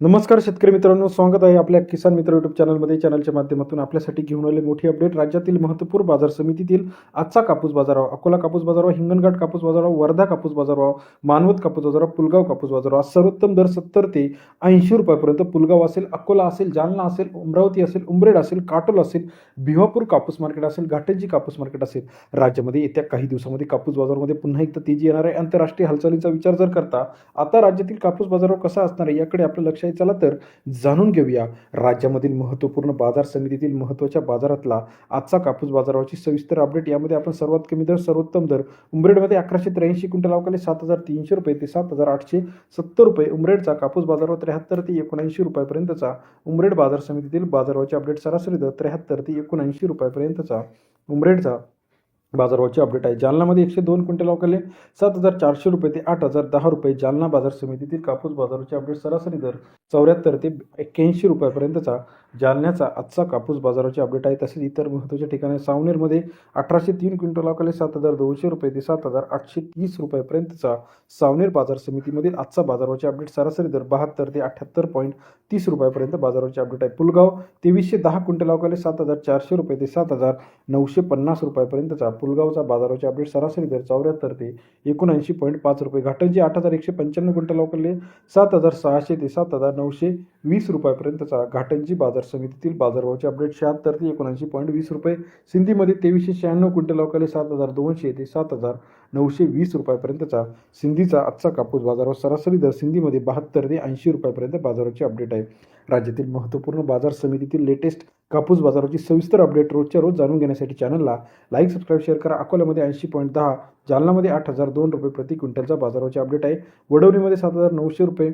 नमस्कार शेतकरी मित्रांनो, स्वागत आहे आपल्या किसान मित्र यूट्यूब चॅनलमध्ये. चॅनलच्या माध्यमातून आपल्यासाठी घेऊन आले मोठी अपडेट. राज्यातील महत्त्वपूर्ण बाजार समितीतील आजचा कापूस बाजारभाव: अकोला कापूस बाजारभाव, हिंगणघाट कापूस बाजारभाव, वर्धा कापूस बाजारभाव, मानवत कापूस बाजारभाव, पुलगाव कापूस बाजारभाव. आज सर्वोत्तम दर 70 ते 80 रुपयापर्यंत पुलगाव असेल, अकोला असेल, जालना असेल, अमरावती असेल, उमरेड असेल, काटोल असेल, भिवापूर कापूस मार्केट असेल, घाटंजी कापूस मार्केट असेल. राज्यामध्ये येत्या काही दिवसामध्ये कापूस बाजारामध्ये पुन्हा एकदा तेजी येणार आहे. आंतरराष्ट्रीय हालचालींचा विचार जर करता आता राज्यातील कापूस बाजारभाव कसा असणार आहे याकडे आपलं लक्ष आहे. चला तर जाणून घेऊया राज्यामधील महत्त्वपूर्ण बाजार समितीतील महत्त्वाच्या बाजारातला आजचा कापूस बाजाराची सविस्तर अपडेट. यामध्ये आपण सर्वात कमी दर, सर्वोत्तम दर उमरेडमध्ये 1183 क्विंटल अवकाले 7,300 रुपये ते 7,870 रुपये. उमरेडचा कापूस बाजारभाव 73 ते 79 रुपयापर्यंतचा. उमरेड बाजार समितीतील बाजारभावाचे अपडेट. सरासरी दर 73 ते 79 रुपयापर्यंतचा उमरेडचा बाजारभावाचे अपडेट आहे. जालनामध्ये 102 क्विंटल अवकाले 7,400 रुपये ते 8,010 रुपये. जालना बाजार समितीतील कापूस बाजाराचे अपडेट. सरासरी दर 74 ते 81 रुपयापर्यंतचा जालन्याचा आजचा कापूस बाजाराचे अपडेट आहे. तसेच इतर महत्त्वाच्या ठिकाणी सावनेरमध्ये 1,803 क्विंटल अवकाले 7,200 रुपये ते 7,830 रुपयापर्यंतचा सावनेर बाजार समितीमधील आजचा बाजाराचे अपडेट. सरासरी दर 72 ते 78.30 रुपयापर्यंत बाजाराचे अपडेट आहे. पुलगाव 2,310 क्विंटल अवकाले 7,400 रुपये ते 7,950 रुपयापर्यंतचा पुलगावचा बाजाराचे अपडेट. सरासरी दर 74 ते 79.5 रुपये. घाटंजी 8,195 क्विंटल अवकाले 7,600 ते 7,920 रुपयापर्यंतचा घाटंजी बाजार समितीतील बाजारभावाचे अपडेट. 76 ते 79.20 रुपये. सिंधीमध्ये 2,396 क्विंटल अवकाले 7,200 ते 7,920 रुपयापर्यंतचा सिंधीचा आजचा कापूस बाजारभाव. सरासरी दर सिंधीमध्ये 72 ते 80 रुपयापर्यंत बाजाराचे अपडेट आहे. राज्यातील महत्त्वपूर्ण बाजार समितीतील लेटेस्ट कापूस बाजाराची सविस्तर अपडेट रोजच्या रोज जाणून घेण्यासाठी चॅनलला लाईक, सबस्क्राईब, शेअर करा. अकोल्यामध्ये 80.10, जालनामध्ये 8,002 रुपये प्रति क्विंटलचा बाजाराचे अपडेट आहे. वडवणीमध्ये 7,900 रुपये,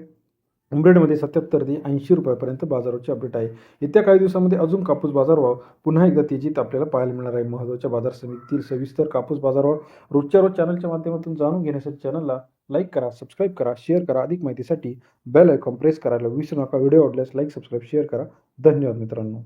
उमरेडमध्ये 77 ते 80 रुपयापर्यंत बाजाराचे अपडेट आहे. येत्या काही दिवसामध्ये अजून कापूस बाजारभाव पुन्हा एकदा तेजीत आपल्याला पाहायला मिळणार आहे. महत्त्वाच्या बाजार समितीतील सविस्तर कापूस बाजारभाव रोजच्या रोज चॅनलच्या माध्यमातून जाणून घेण्यासाठी चॅनलला लाईक करा, सबस्क्राईब करा, शेअर करा. अधिक माहितीसाठी बेल आयकॉन प्रेस करायला विसरू नका. व्हिडिओ आवडल्यास लाईक, सबस्क्राईब, शेअर करा. धन्यवाद मित्रांनो.